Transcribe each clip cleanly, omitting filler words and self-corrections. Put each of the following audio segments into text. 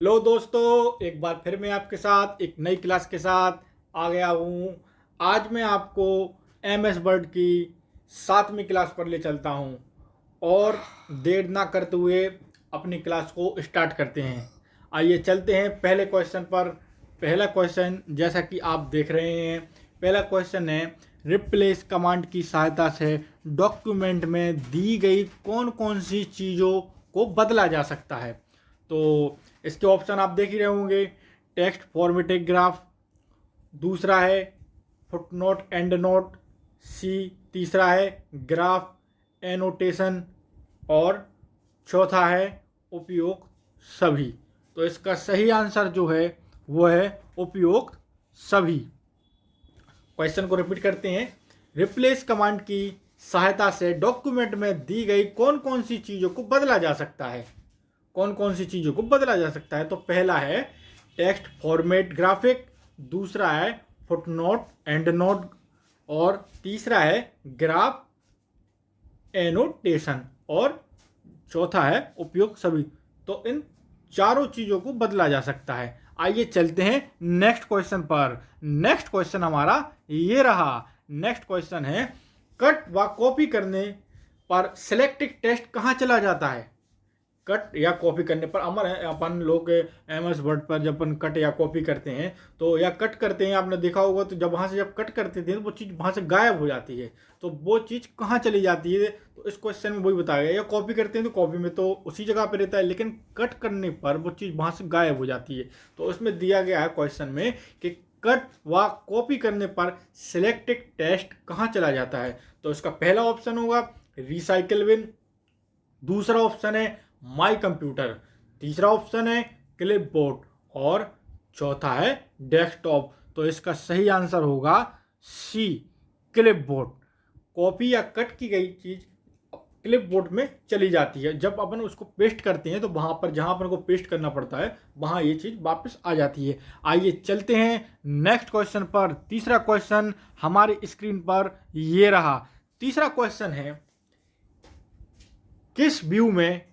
Hello दोस्तों, एक बार फिर मैं आपके साथ एक नई क्लास के साथ आ गया हूँ। आज मैं आपको एमएस वर्ड की 7वीं क्लास पर ले चलता हूँ और देर ना करते हुए अपनी क्लास को स्टार्ट करते हैं। आइए चलते हैं पहले क्वेश्चन पर। पहला क्वेश्चन जैसा कि आप देख रहे हैं, पहला क्वेश्चन है रिप्लेस कमांड की सहायता से डॉक्यूमेंट में दी गई कौन कौन सी चीज़ों को बदला जा सकता है। तो इसके ऑप्शन आप देख ही रहे होंगे। टेक्स्ट फॉर्मेटेड ग्राफ, दूसरा है फुटनोट एंड नोट, सी तीसरा है ग्राफ एनोटेशन और चौथा है उपयोग सभी। तो इसका सही आंसर जो है वो है उपयोग सभी। क्वेश्चन को रिपीट करते हैं। रिप्लेस कमांड की सहायता से डॉक्यूमेंट में दी गई कौन कौन सी चीज़ों को बदला जा सकता है। कौन कौन सी चीज़ों को बदला जा सकता है? तो पहला है टेक्स्ट फॉर्मेट ग्राफिक, दूसरा है फुटनोट एंड नोट और तीसरा है ग्राफ एनोटेशन और चौथा है उपयोग सभी। तो इन चारों चीज़ों को बदला जा सकता है। आइए चलते हैं नेक्स्ट क्वेश्चन पर। नेक्स्ट क्वेश्चन हमारा ये रहा। नेक्स्ट क्वेश्चन है कट व कॉपी करने पर सिलेक्टेड टेक्स्ट कहाँ चला जाता है। कट या कॉपी करने पर अमर है अपन लोग एमएस वर्ड पर जब अपन कट या कॉपी करते हैं तो या कट करते हैं, आपने देखा होगा, तो जब वहाँ से जब कट करते थे वो चीज़ वहाँ से गायब हो जाती है। तो वो चीज़ कहाँ चली जाती है, तो इस क्वेश्चन में वही बताया गया। या कॉपी करते हैं तो कॉपी में तो उसी जगह पर रहता है, लेकिन कट करने पर वो चीज़ वहाँ से गायब हो जाती है। तो उसमें दिया गया है क्वेश्चन में कि कट व कॉपी करने पर सिलेक्टेड टेक्स्ट कहाँ चला जाता है। तो इसका पहला ऑप्शन होगा रिसाइकल बिन, दूसरा ऑप्शन है माई कंप्यूटर, तीसरा ऑप्शन है क्लिपबोर्ड और चौथा है डेस्कटॉप। तो इसका सही आंसर होगा सी क्लिपबोर्ड। कॉपी या कट की गई चीज क्लिपबोर्ड में चली जाती है। जब अपन उसको पेस्ट करते हैं तो वहां पर जहां अपन को पेस्ट करना पड़ता है वहां ये चीज वापस आ जाती है। आइए चलते हैं नेक्स्ट क्वेश्चन पर। तीसरा क्वेश्चन हमारी स्क्रीन पर ये रहा। तीसरा क्वेश्चन है किस व्यू में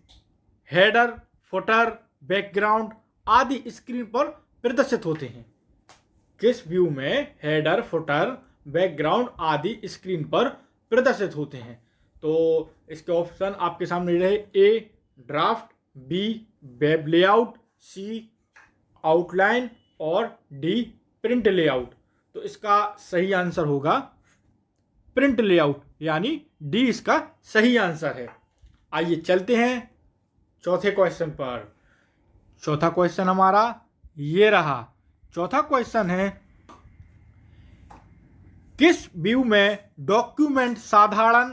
हेडर, फुटर, बैकग्राउंड आदि स्क्रीन पर प्रदर्शित होते हैं। किस व्यू में हेडर, फुटर, बैकग्राउंड आदि स्क्रीन पर प्रदर्शित होते हैं। तो इसके ऑप्शन आपके सामने रहे। A draft, B web layout, C outline और डी प्रिंट लेआउट। तो इसका सही आंसर होगा प्रिंट लेआउट, यानी डी इसका सही आंसर है। आइए चलते हैं चौथे क्वेश्चन पर। चौथा क्वेश्चन हमारा ये रहा। चौथा क्वेश्चन है किस व्यू में डॉक्यूमेंट साधारण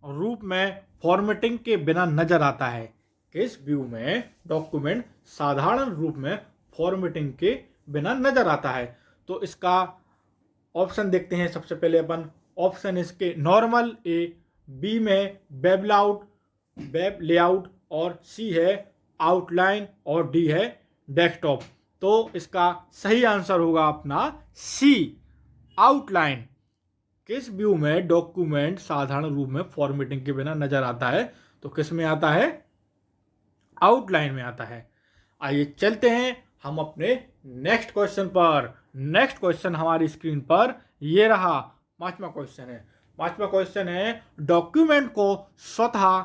रूप में फॉर्मेटिंग के बिना नजर आता है। किस व्यू में डॉक्यूमेंट साधारण रूप में फॉर्मेटिंग के बिना नजर आता है। तो इसका ऑप्शन देखते हैं। सबसे पहले अपन ऑप्शन इसके नॉर्मल ए, बी में वेब लेआउट और सी है आउटलाइन और डी है डेस्कटॉप। तो इसका सही आंसर होगा अपना सी आउटलाइन। किस व्यू में डॉक्यूमेंट साधारण रूप में फॉर्मेटिंग के बिना नजर आता है, तो किस में आता है, आउटलाइन में आता है। आइए चलते हैं हम अपने नेक्स्ट क्वेश्चन पर। नेक्स्ट क्वेश्चन हमारी स्क्रीन पर ये रहा। पांचवा क्वेश्चन है। पांचवा क्वेश्चन है डॉक्यूमेंट को स्वतः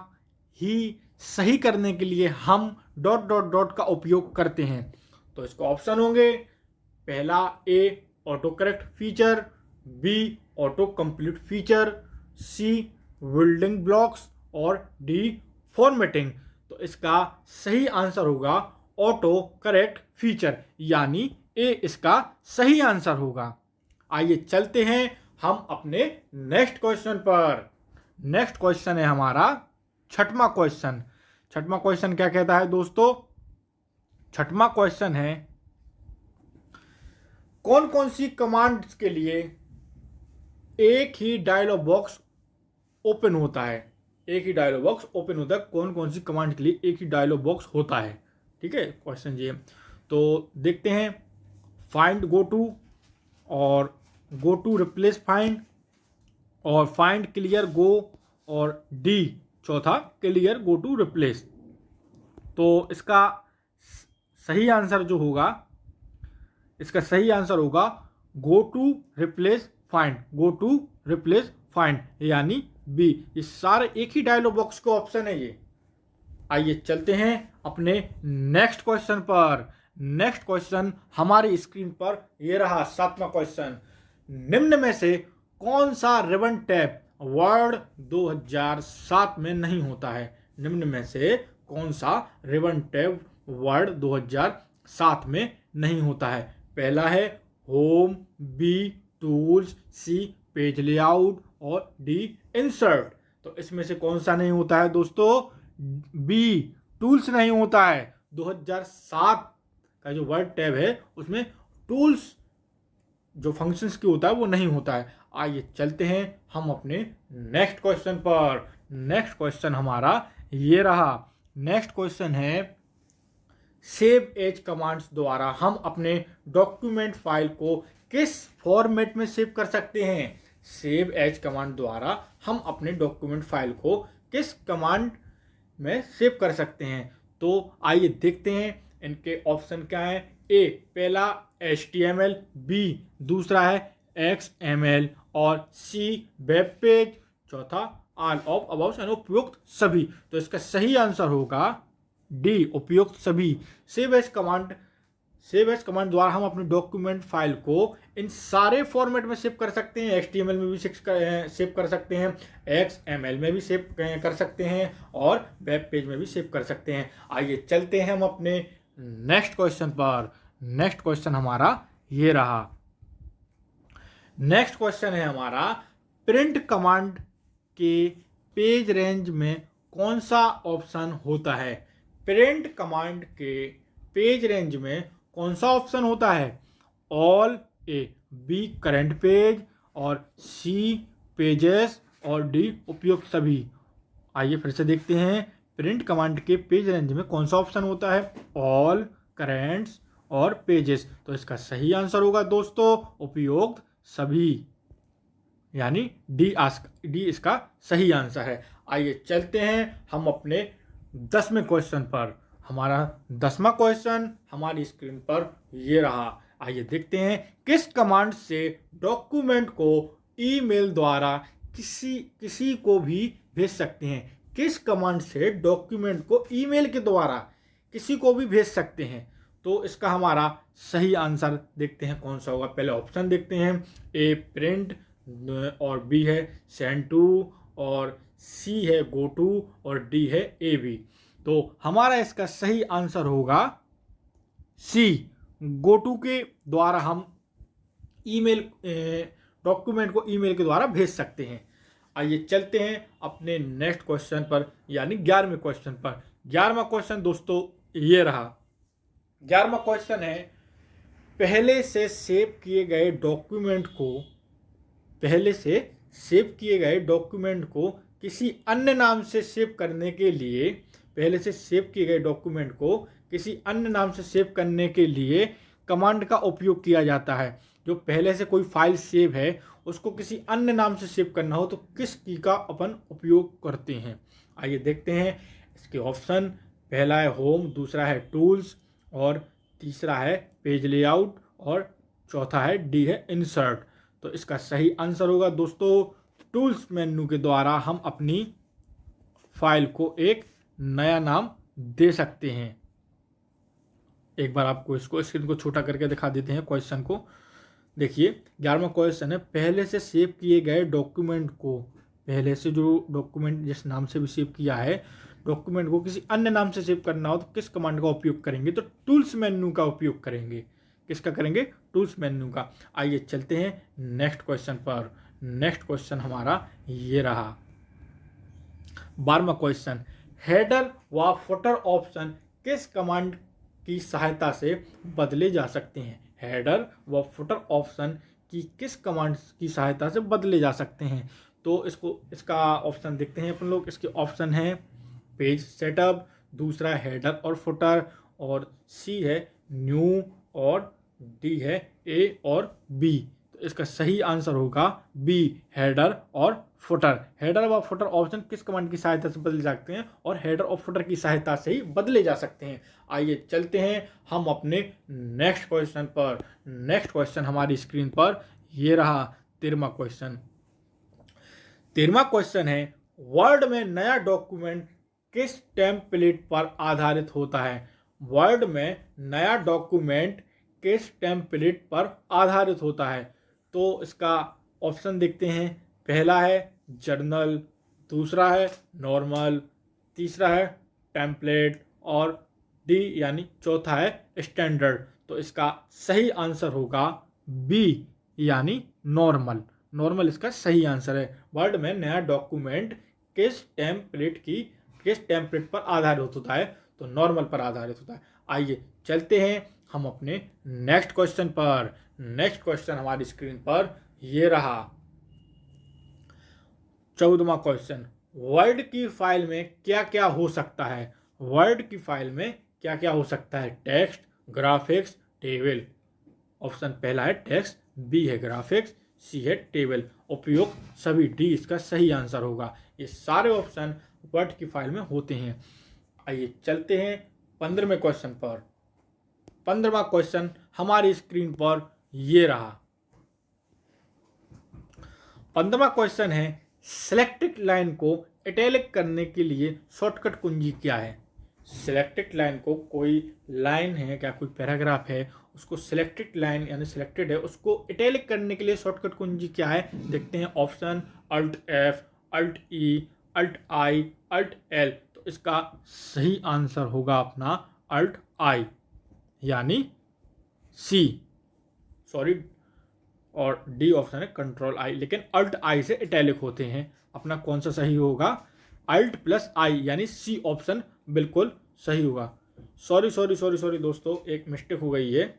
ही सही करने के लिए हम डॉट डॉट डॉट का उपयोग करते हैं। तो इसको ऑप्शन होंगे। पहला A auto correct feature, B auto complete feature, C building blocks और डी फॉर्मेटिंग। तो इसका सही आंसर होगा ऑटो करेक्ट फीचर, यानी ए इसका सही आंसर होगा। आइए चलते हैं हम अपने नेक्स्ट क्वेश्चन पर। नेक्स्ट क्वेश्चन है हमारा छठवां क्वेश्चन। छठवां क्वेश्चन क्या कहता है दोस्तों? छठवां क्वेश्चन है कौन कौन सी कमांड्स के लिए एक ही डायलॉग बॉक्स ओपन होता है। एक ही डायलॉग बॉक्स ओपन होता है। कौन कौन सी कमांड के लिए एक ही डायलॉग बॉक्स होता है। ठीक है, क्वेश्चन ये। तो देखते हैं फाइंड गो टू और गो टू रिप्लेस फाइंड और फाइंड क्लियर गो और डी चौथा क्लियर गो टू रिप्लेस। तो इसका सही आंसर जो होगा, इसका सही आंसर होगा go to replace find, go to replace find यानी बी। ये सारे एक ही डायलॉग बॉक्स का ऑप्शन है ये। आइए चलते हैं अपने नेक्स्ट क्वेश्चन पर। नेक्स्ट क्वेश्चन हमारी स्क्रीन पर ये रहा 7वां क्वेश्चन। निम्न में से कौन सा रिबन टैप वर्ड 2007 में नहीं होता है? निम्न में से कौन सा रिबन टैप वर्ड 2007 में नहीं होता है? पहला है होम, बी टूल्स, सी पेज लेआउट और डी इंसर्ट। तो इसमें से कौन सा नहीं होता है दोस्तों? बी टूल्स नहीं होता है। 2007 का जो वर्ड टैब है उसमें टूल्स जो फंक्शंस की होता है वो नहीं होता है। आइए चलते हैं हम अपने नेक्स्ट क्वेश्चन पर। नेक्स्ट क्वेश्चन हमारा ये रहा। नेक्स्ट क्वेश्चन है सेव एज कमांड्स द्वारा हम अपने डॉक्यूमेंट फाइल को किस फॉर्मेट में सेव कर सकते हैं? सेव एज कमांड द्वारा हम अपने डॉक्यूमेंट फाइल को किस कमांड में सेव कर सकते हैं? तो आइए देखते हैं इनके ऑप्शन क्या है। ए पहला HTML, बी दूसरा है XML और सी वेब पेज, चौथा ऑल ऑफ अबाउट यानी उपयुक्त सभी। तो इसका सही आंसर होगा डी उपयुक्त सभी। सेव एज कमांड द्वारा हम अपने डॉक्यूमेंट फाइल को इन सारे फॉर्मेट में सेव कर सकते हैं। HTML में भी सेव कर सकते हैं, XML में भी सेव कर सकते हैं और वेब पेज में भी सेव कर सकते हैं। आइए चलते हैं हम अपने नेक्स्ट क्वेश्चन पर। नेक्स्ट क्वेश्चन हमारा ये रहा। नेक्स्ट क्वेश्चन है हमारा प्रिंट कमांड के पेज रेंज में कौन सा ऑप्शन होता है? प्रिंट कमांड के पेज रेंज में कौन सा ऑप्शन होता है? All, A B current page और सी पेजेस और डी उपयुक्त सभी। आइए फिर से देखते हैं प्रिंट कमांड के पेज रेंज में कौन सा ऑप्शन होता है? ऑल, करेंट्स और पेजेस। तो इसका सही आंसर होगा दोस्तों उपयुक्त सभी यानी डी इसका सही आंसर है। आइए चलते हैं हम अपने 10वें क्वेश्चन पर। हमारा 10वां क्वेश्चन हमारी स्क्रीन पर ये रहा। आइए देखते हैं किस कमांड से डॉक्यूमेंट को ईमेल द्वारा किसी को भी भेज सकते हैं? किस कमांड से डॉक्यूमेंट को ईमेल के द्वारा किसी को भी भेज सकते हैं? तो इसका हमारा सही आंसर देखते हैं कौन सा होगा। पहले ऑप्शन देखते हैं। ए प्रिंट और बी है सेंड टू और सी है गो टू और डी है ए बी। तो हमारा इसका सही आंसर होगा सी, गो टू के द्वारा हम ईमेल डॉक्यूमेंट को ईमेल के द्वारा भेज सकते हैं। आइए चलते हैं अपने नेक्स्ट क्वेश्चन पर यानी 11वें क्वेश्चन पर। 11वां क्वेश्चन दोस्तों ये रहा। 11वां क्वेश्चन है पहले से सेव किए गए डॉक्यूमेंट को किसी अन्य नाम से सेव करने के लिए कमांड का उपयोग किया जाता है। जो पहले से कोई फाइल सेव है उसको किसी अन्य नाम से सेव करना हो तो किस की का अपन उपयोग करते हैं? आइए देखते हैं इसके ऑप्शन। पहला है होम, दूसरा है टूल्स और तीसरा है पेज लेआउट और चौथा है डी है इंसर्ट। तो इसका सही आंसर होगा दोस्तों टूल्स मेन्यू के द्वारा हम अपनी फाइल को एक नया नाम दे सकते हैं। एक बार आपको इसको स्क्रीन को छोटा करके दिखा देते हैं क्वेश्चन को। देखिए 11वां क्वेश्चन है पहले से सेव किए गए डॉक्यूमेंट को, पहले से जो डॉक्यूमेंट जिस नाम से भी सेव किया है डॉक्यूमेंट को किसी अन्य नाम से सेव करना हो तो किस कमांड का उपयोग करेंगे? तो टूल्स मेन्यू का उपयोग करेंगे। किसका करेंगे? टूल्स मेन्यू का। आइए चलते हैं नेक्स्ट क्वेश्चन पर। नेक्स्ट क्वेश्चन हमारा ये रहा। 12वां क्वेश्चन हेडर व फुटर ऑप्शन किस कमांड की सहायता से बदले जा सकते हैं? हेडर व फुटर ऑप्शन की किस कमांड की सहायता से बदले जा सकते हैं? तो इसका ऑप्शन देखते हैं अपन लोग। इसके ऑप्शन है पेज सेटअप, दूसरा हेडर और फुटर और सी है न्यू और डी है ए और बी। तो इसका सही आंसर होगा बी, हेडर और फुटर। हेडर व फुटर ऑप्शन किस कमांड की सहायता से बदले जा सकते हैं, और हेडर और फुटर की सहायता से ही बदले जा सकते हैं। आइए चलते हैं हम अपने नेक्स्ट क्वेश्चन पर। नेक्स्ट क्वेश्चन हमारी स्क्रीन पर ये रहा 13वां क्वेश्चन। 13वां क्वेश्चन है, वर्ड में नया डॉक्यूमेंट किस टेम्पलेट पर आधारित होता है? वर्ड में नया डॉक्यूमेंट किस टेम्पलेट पर आधारित होता है? तो इसका ऑप्शन देखते हैं। पहला है जर्नल, दूसरा है नॉर्मल, तीसरा है टेम्पलेट और डी यानी चौथा है स्टैंडर्ड। तो इसका सही आंसर होगा बी यानी नॉर्मल। नॉर्मल इसका सही आंसर है। वर्ड में नया डॉक्यूमेंट किस टेम्पलेट पर आधारित होता है? तो नॉर्मल पर आधारित होता है। आइए चलते हैं हम अपने नेक्स्ट क्वेश्चन पर। नेक्स्ट क्वेश्चन हमारी स्क्रीन पर ये रहा 14वां क्वेश्चन। वर्ड की फाइल में क्या क्या हो सकता है? वर्ड की फाइल में क्या क्या हो सकता है? Text, graphics, table. ऑप्शन पहला है टेक्स्ट, बी है ग्राफिक्स, सी है टेबल। उपयोग सभी, डी इसका सही आंसर होगा। ये सारे ऑप्शन वर्ड की फाइल में होते हैं। आइए चलते हैं 15वें क्वेश्चन पर। 15वां क्वेश्चन हमारी स्क्रीन पर ये रहा। 15वां क्वेश्चन है, सिलेक्टेड लाइन को इटैलिक करने के लिए शॉर्टकट कुंजी क्या है? सिलेक्टेड लाइन को, कोई लाइन है क्या, कोई पैराग्राफ है, उसको सिलेक्टेड लाइन यानी सिलेक्टेड है, उसको इटैलिक करने के लिए शॉर्टकट कुंजी क्या है? देखते हैं ऑप्शन अल्ट एफ, अल्ट ई, अल्ट आई, अल्ट एल। तो इसका सही आंसर होगा अपना अल्ट आई यानी सी, सॉरी, और डी ऑप्शन है कंट्रोल आई, लेकिन अल्ट आई से इटैलिक होते हैं। अपना कौन सा सही होगा? अल्ट प्लस आई यानी सी ऑप्शन बिल्कुल सही होगा। सॉरी दोस्तों, एक मिस्टेक हो गई है।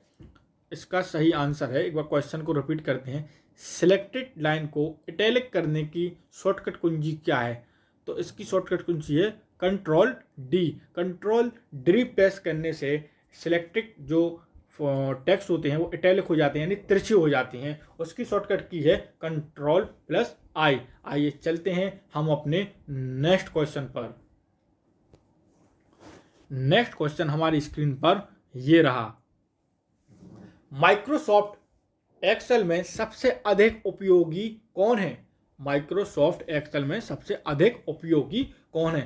इसका सही आंसर है, एक बार क्वेश्चन को रिपीट करते हैं। सिलेक्टेड लाइन को इटैलिक करने की शॉर्टकट कुंजी क्या है? तो इसकी शॉर्टकट कुंजी है control D. Control D press करने से सिलेक्टेड जो टेक्स्ट होते हैं वो इटैलिक हो जाते हैं यानी तिरछे हो जाती हैं। उसकी शॉर्टकट की है कंट्रोल प्लस आई। आइए चलते हैं हम अपने नेक्स्ट क्वेश्चन पर। नेक्स्ट क्वेश्चन हमारी स्क्रीन पर ये रहा। माइक्रोसॉफ्ट एक्सेल में सबसे अधिक उपयोगी कौन है? माइक्रोसॉफ्ट एक्सेल में सबसे अधिक उपयोगी कौन है?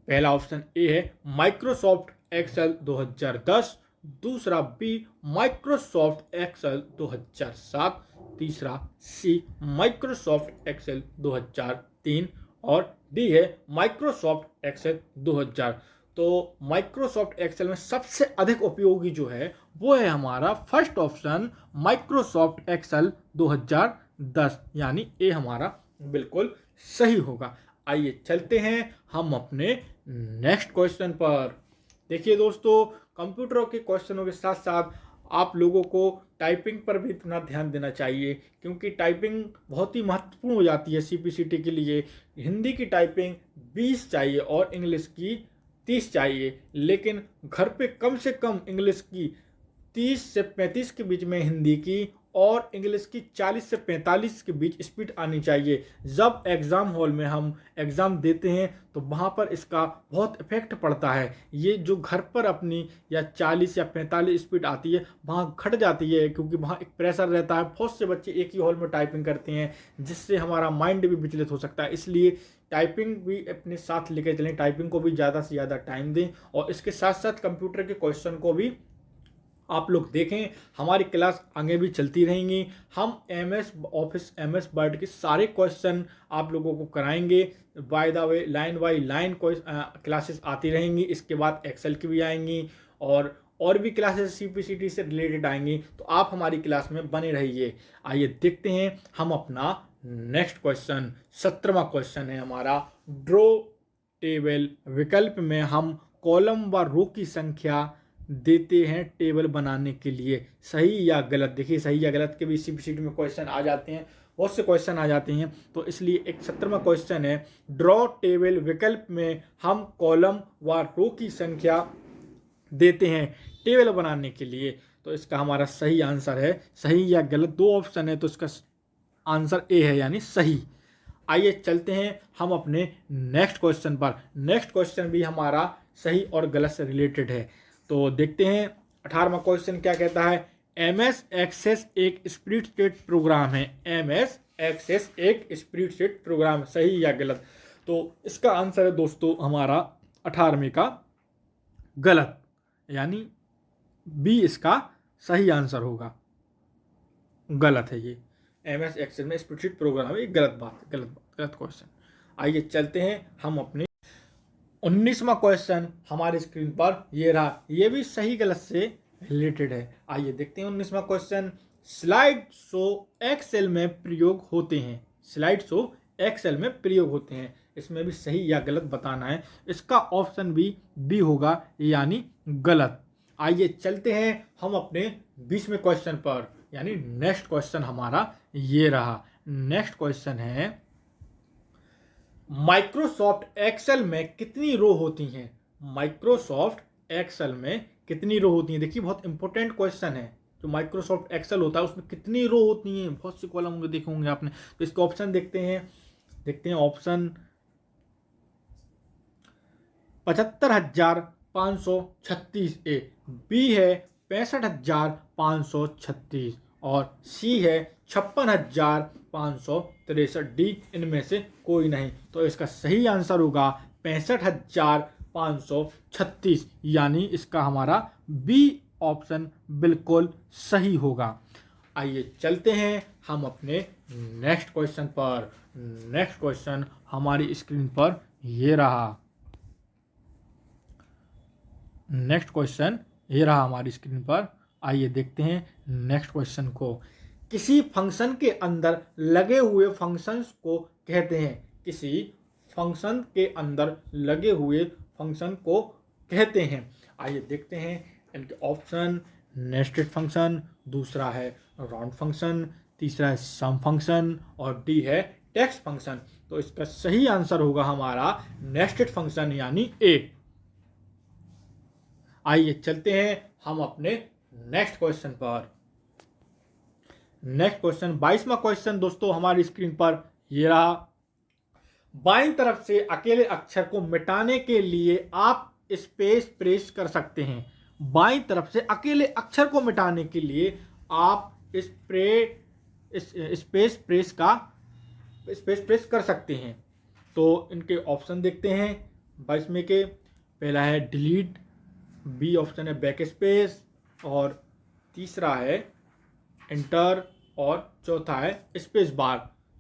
पहला ऑप्शन ए है माइक्रोसॉफ्ट एक्सेल 2010, दूसरा बी माइक्रोसॉफ्ट एक्सेल 2007, तीसरा सी माइक्रोसॉफ्ट एक्सेल 2003 और डी है माइक्रोसॉफ्ट एक्सेल 2000। तो माइक्रोसॉफ्ट एक्सेल में सबसे अधिक उपयोगी जो है वो है हमारा फर्स्ट ऑप्शन माइक्रोसॉफ्ट एक्सेल 2010 यानी ए हमारा बिल्कुल सही होगा। आइए चलते हैं हम अपने नेक्स्ट क्वेश्चन पर। देखिए दोस्तों, कंप्यूटरों के क्वेश्चनों के साथ साथ आप लोगों को टाइपिंग पर भी इतना ध्यान देना चाहिए, क्योंकि टाइपिंग बहुत ही महत्वपूर्ण हो जाती है सीपीसीटी के लिए। हिंदी की टाइपिंग 20 चाहिए और इंग्लिश की 30 चाहिए, लेकिन घर पे कम से कम इंग्लिश की 30 से 35 के बीच में हिंदी की और इंग्लिश की 40 से 45 के बीच स्पीड आनी चाहिए। जब एग्ज़ाम हॉल में हम एग्ज़ाम देते हैं तो वहाँ पर इसका बहुत इफेक्ट पड़ता है। ये जो घर पर अपनी या 40 या 45 स्पीड आती है वहाँ घट जाती है, क्योंकि वहाँ एक प्रेशर रहता है। बहुत से बच्चे एक ही हॉल में टाइपिंग करते हैं, जिससे हमारा माइंड भी विचलित हो सकता है। इसलिए टाइपिंग भी अपने साथ लेकर चलें, टाइपिंग को भी ज़्यादा से ज़्यादा टाइम दें, और इसके साथ साथ कंप्यूटर के क्वेश्चन को भी आप लोग देखें। हमारी क्लास आगे भी चलती रहेंगी। हम MS ऑफिस, MS वर्ड के सारे क्वेश्चन आप लोगों को कराएंगे। By the way line by line classes आती रहेंगी। इसके बाद एक्सेल की भी आएंगी और भी क्लासेस सीपीसीटी से रिलेटेड आएंगी, तो आप हमारी क्लास में बने रहिए। आइए देखते हैं हम अपना नेक्स्ट क्वेश्चन। 17वां क्वेश्चन है हमारा, ड्रॉ टेबल विकल्प में हम कॉलम व रो की संख्या देते हैं टेबल बनाने के लिए, सही या गलत? देखिए सही या गलत के भी सीपीसीटी में क्वेश्चन आ जाते हैं, बहुत से क्वेश्चन आ जाते हैं। तो इसलिए एक 17वां क्वेश्चन है, ड्रॉ टेबल विकल्प में हम कॉलम व रो की संख्या देते हैं टेबल बनाने के लिए। तो इसका हमारा सही आंसर है, सही या गलत दो ऑप्शन है, तो इसका आंसर ए है यानी सही। आइए चलते हैं हम अपने नेक्स्ट क्वेश्चन पर। नेक्स्ट क्वेश्चन भी हमारा सही और गलत से रिलेटेड है। तो देखते हैं 18वां क्वेश्चन क्या कहता है। एमएस एक्सेस एक स्प्रेडशीट प्रोग्राम है। एमएस एक्सेस एक स्प्रेडशीट प्रोग्राम, सही या गलत? तो इसका आंसर है दोस्तों हमारा 18वें का गलत, यानी बी इसका सही आंसर होगा। गलत है ये, एमएस एक्सेल में स्प्रेडशीट प्रोग्राम है, गलत बात, गलत क्वेश्चन। आइए चलते हैं हम अपने 19वां क्वेश्चन हमारे स्क्रीन पर ये रहा। ये भी सही गलत से रिलेटेड है। आइए देखते हैं 19वां क्वेश्चन। स्लाइड शो एक्सेल में प्रयोग होते हैं। स्लाइड शो एक्सेल में प्रयोग होते हैं, इसमें भी सही या गलत बताना है। इसका ऑप्शन बी होगा, यानी गलत। आइए चलते हैं हम अपने 20वें क्वेश्चन पर, यानी नेक्स्ट क्वेश्चन हमारा ये रहा। नेक्स्ट क्वेश्चन है, माइक्रोसॉफ्ट एक्सेल में कितनी रो होती हैं? माइक्रोसॉफ्ट एक्सेल में कितनी रो होती हैं? देखिए बहुत इंपॉर्टेंट क्वेश्चन है। जो माइक्रोसॉफ्ट एक्सेल होता है उसमें कितनी रो होती हैं, बहुत से कॉलम होंगे, देखे होंगे आपने। तो इसके ऑप्शन देखते हैं ऑप्शन 75,536 ए, बी है 65,536 और सी है 56,563, डी इनमें से कोई नहीं। तो इसका सही आंसर होगा 65,536, यानी इसका हमारा बी ऑप्शन बिल्कुल सही होगा। आइए चलते हैं हम अपने नेक्स्ट क्वेश्चन पर। नेक्स्ट क्वेश्चन हमारी स्क्रीन पर ये रहा। नेक्स्ट क्वेश्चन ये रहा हमारी स्क्रीन पर। आइए देखते हैं नेक्स्ट क्वेश्चन को। किसी फंक्शन के अंदर लगे हुए फंक्शंस को कहते हैं। किसी फंक्शन के अंदर लगे हुए फंक्शन को कहते हैं। आइए देखते हैं इनके ऑप्शन। नेस्टेड फंक्शन, दूसरा है राउंड फंक्शन, तीसरा है सम फंक्शन और डी है टेक्स्ट फंक्शन। तो इसका सही आंसर होगा हमारा नेस्टेड फंक्शन, यानी ए। आइए चलते हैं हम अपने नेक्स्ट क्वेश्चन पर। नेक्स्ट क्वेश्चन 22वां क्वेश्चन दोस्तों हमारी स्क्रीन पर ये रहा। बाईं तरफ से अकेले अक्षर को मिटाने के लिए आप स्पेस प्रेस कर सकते हैं। बाईं तरफ से अकेले अक्षर को मिटाने के लिए आप स्पेस प्रेस कर सकते हैं। तो इनके ऑप्शन देखते हैं 22वें के। पहला है डिलीट, बी ऑप्शन है बैक स्पेस और तीसरा है एंटर और चौथा है स्पेस बार।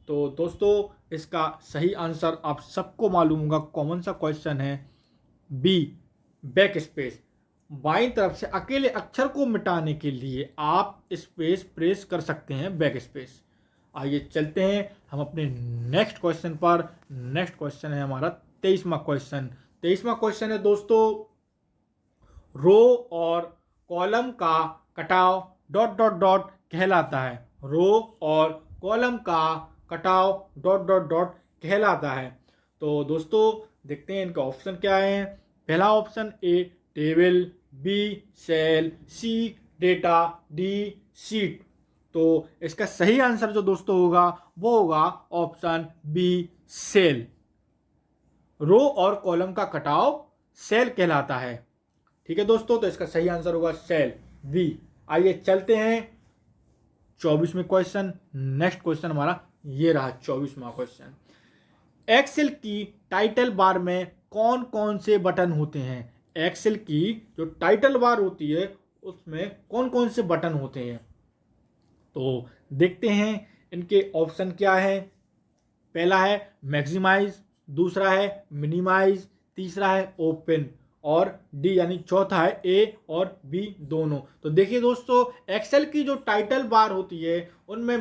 तो दोस्तों इसका सही आंसर आप सबको मालूम होगा, कॉमन सा क्वेश्चन है, बी बैक स्पेस। बाईं तरफ से अकेले अक्षर को मिटाने के लिए आप स्पेस प्रेस कर सकते हैं, बैक स्पेस। आइए चलते हैं हम अपने नेक्स्ट क्वेश्चन पर। नेक्स्ट क्वेश्चन है हमारा 23वां क्वेश्चन। 23वां क्वेश्चन है दोस्तों, रो और कॉलम का कटाव डॉट डॉट डॉट कहलाता है। रो और कॉलम का कटाव डॉट डॉट डॉट कहलाता है। तो दोस्तों देखते हैं इनका ऑप्शन क्या है। पहला option A table, B cell, C data, D sheet. तो इसका सही आंसर जो दोस्तों होगा वो होगा ऑप्शन बी सेल। रो और कॉलम का कटाव सेल कहलाता है। ठीक है दोस्तों, तो इसका सही आंसर होगा सेल, बी। आइए चलते हैं 24वें क्वेश्चन। नेक्स्ट क्वेश्चन हमारा ये रहा 24वां क्वेश्चन। एक्सेल की टाइटल बार में कौन कौन से बटन होते हैं? एक्सेल की जो टाइटल बार होती है उसमें कौन कौन से बटन होते हैं? तो देखते हैं इनके ऑप्शन क्या है। पहला है मैक्सिमाइज, दूसरा है मिनिमाइज, तीसरा है ओपन और डी यानी चौथा है ए और बी दोनों। तो देखिए दोस्तों एक्सेल की जो टाइटल बार होती है उनमें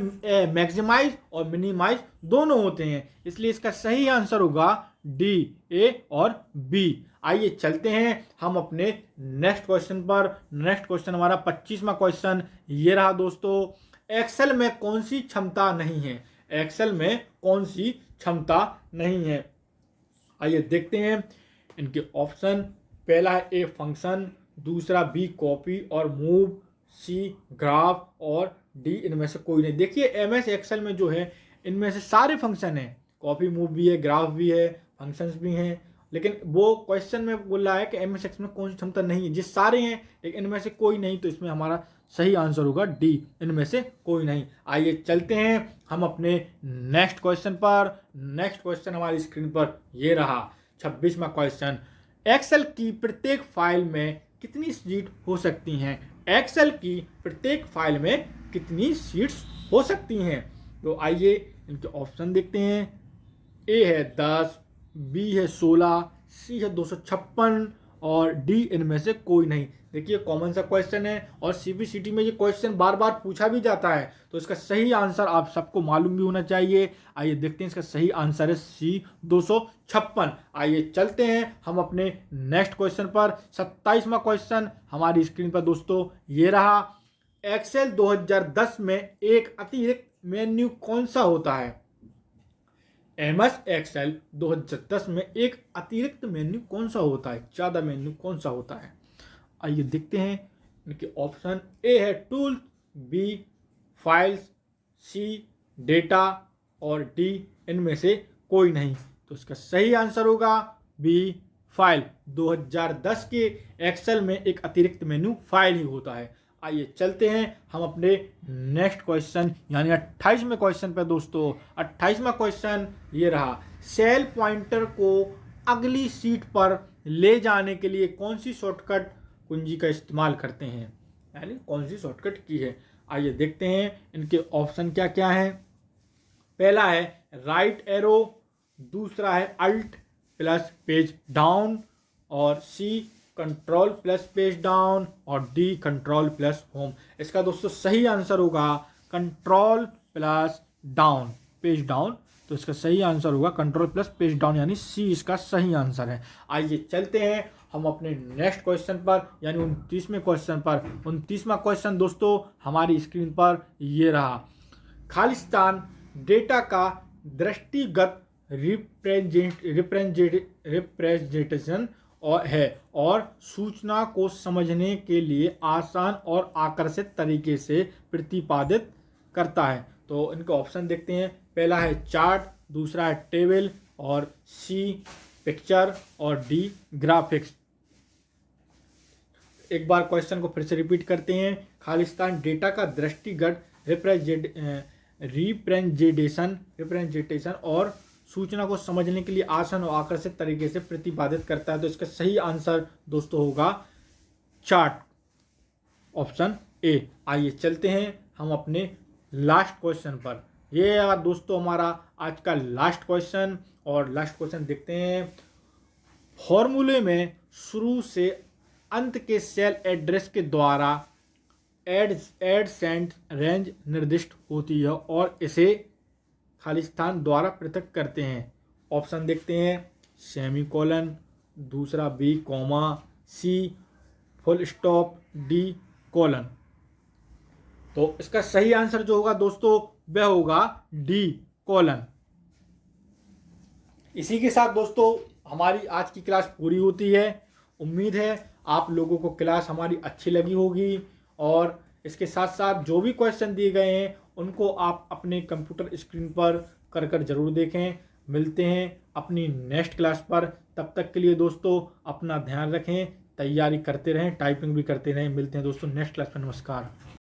मैक्सिमाइज और मिनिमाइज दोनों होते हैं, इसलिए इसका सही आंसर होगा डी, ए और बी। आइए चलते हैं हम अपने नेक्स्ट क्वेश्चन पर। नेक्स्ट क्वेश्चन हमारा 25वां क्वेश्चन ये रहा दोस्तों। एक्सेल में कौन सी क्षमता नहीं है? एक्सेल में कौन सी क्षमता नहीं है? आइए देखते हैं इनके ऑप्शन। पहला है ए फंक्शन, दूसरा बी कॉपी और मूव, सी ग्राफ और डी इनमें से कोई नहीं। देखिए एमएस एक्सेल में जो है इनमें से सारे फंक्शन हैं, कॉपी मूव भी है, ग्राफ भी है, फंक्शंस भी हैं, लेकिन वो क्वेश्चन में बोल रहा है कि एमएस एक्सेल में कौन सी क्षमता नहीं है। जिस सारे हैं लेकिन इनमें से कोई नहीं, तो इसमें हमारा सही आंसर होगा डी, इनमें से कोई नहीं। आइए चलते हैं हम अपने नेक्स्ट क्वेश्चन पर। नेक्स्ट क्वेश्चन हमारी स्क्रीन पर ये रहा 26वां क्वेश्चन। एक्सेल की प्रत्येक फाइल में कितनी शीट हो सकती हैं? एक्सेल की प्रत्येक फाइल में कितनी शीट्स हो सकती हैं? तो आइए इनके ऑप्शन देखते हैं। ए है 10, बी है 16, सी है 256 और डी इनमें से कोई नहीं। देखिए कॉमन सा क्वेश्चन है और सीबीसीटी में ये क्वेश्चन बार बार पूछा भी जाता है, तो इसका सही आंसर आप सबको मालूम भी होना चाहिए। आइए देखते हैं इसका सही आंसर है सी 256। आइए चलते हैं हम अपने नेक्स्ट क्वेश्चन पर। 27वां क्वेश्चन हमारी स्क्रीन पर दोस्तों ये रहा। एक्सेल 2010 में एक अतिरिक्त मेन्यू कौन सा होता है? एमएस एक्सेल 2010 में एक अतिरिक्त मेन्यू कौन सा होता है? ज़्यादा मेन्यू कौन सा होता है? आइए देखते हैं इनके ऑप्शन। ए है टूल, बी फाइल्स, सी डेटा और डी इनमें से कोई नहीं। तो इसका सही आंसर होगा बी फाइल। 2010 के एक्सेल में एक अतिरिक्त मेन्यू फाइल ही होता है। आइए चलते हैं हम अपने नेक्स्ट क्वेश्चन यानी 28वें क्वेश्चन पर दोस्तों। 28वां क्वेश्चन ये रहा। सेल पॉइंटर को अगली सीट पर ले जाने के लिए कौन सी शॉर्टकट कुंजी का इस्तेमाल करते हैं, यानी कौन सी शॉर्टकट की है? आइए देखते हैं इनके ऑप्शन क्या क्या हैं। पहला है राइट एरो, दूसरा है अल्ट प्लस पेज डाउन और C control plus page down और डी कंट्रोल प्लस होम। इसका दोस्तों सही आंसर होगा control plus down page down. तो इसका सही आंसर होगा कंट्रोल प्लस पेज डाउन यानी सी इसका सही आंसर है। आइए चलते हैं हम अपने नेक्स्ट क्वेश्चन पर यानी 29वें क्वेश्चन पर। 29वां क्वेश्चन दोस्तों हमारी स्क्रीन पर ये रहा। खालिस्तान डेटा का दृष्टिगत रिप्रेजेंटेशन और है और सूचना को समझने के लिए आसान और आकर्षित तरीके से प्रतिपादित करता है। तो इनके ऑप्शन देखते हैं। पहला है चार्ट, दूसरा है टेबल और सी पिक्चर और डी ग्राफिक्स। एक बार क्वेश्चन को फिर से रिपीट करते हैं। खालिस्तान डेटा का दृष्टिगत रिप्रेजेंटेशन और सूचना को समझने के लिए आसान और आकर्षित तरीके से प्रतिपादित करता है। तो इसका सही आंसर दोस्तों होगा चार्ट, ऑप्शन ए। आइए चलते हैं हम अपने लास्ट क्वेश्चन पर। ये दोस्तों हमारा आज का लास्ट क्वेश्चन और लास्ट क्वेश्चन देखते हैं। फॉर्मूले में शुरू से अंत के सेल एड्रेस के द्वारा एडसेंट रेंज निर्दिष्ट होती है और इसे खालिस्तान द्वारा पृथक करते हैं। ऑप्शन देखते हैं। सेमी कोलन, दूसरा बी कॉमा, सी फुल स्टॉप, डी कोलन। तो इसका सही आंसर जो होगा दोस्तों वह होगा डी कोलन। इसी के साथ दोस्तों हमारी आज की क्लास पूरी होती है। उम्मीद है आप लोगों को क्लास हमारी अच्छी लगी होगी और इसके साथ साथ जो भी क्वेश्चन दिए गए हैं उनको आप अपने कंप्यूटर स्क्रीन पर कर जरूर देखें। मिलते हैं अपनी नेक्स्ट क्लास पर। तब तक के लिए दोस्तों अपना ध्यान रखें, तैयारी करते रहें, टाइपिंग भी करते रहें। मिलते हैं दोस्तों नेक्स्ट क्लास पर। नमस्कार।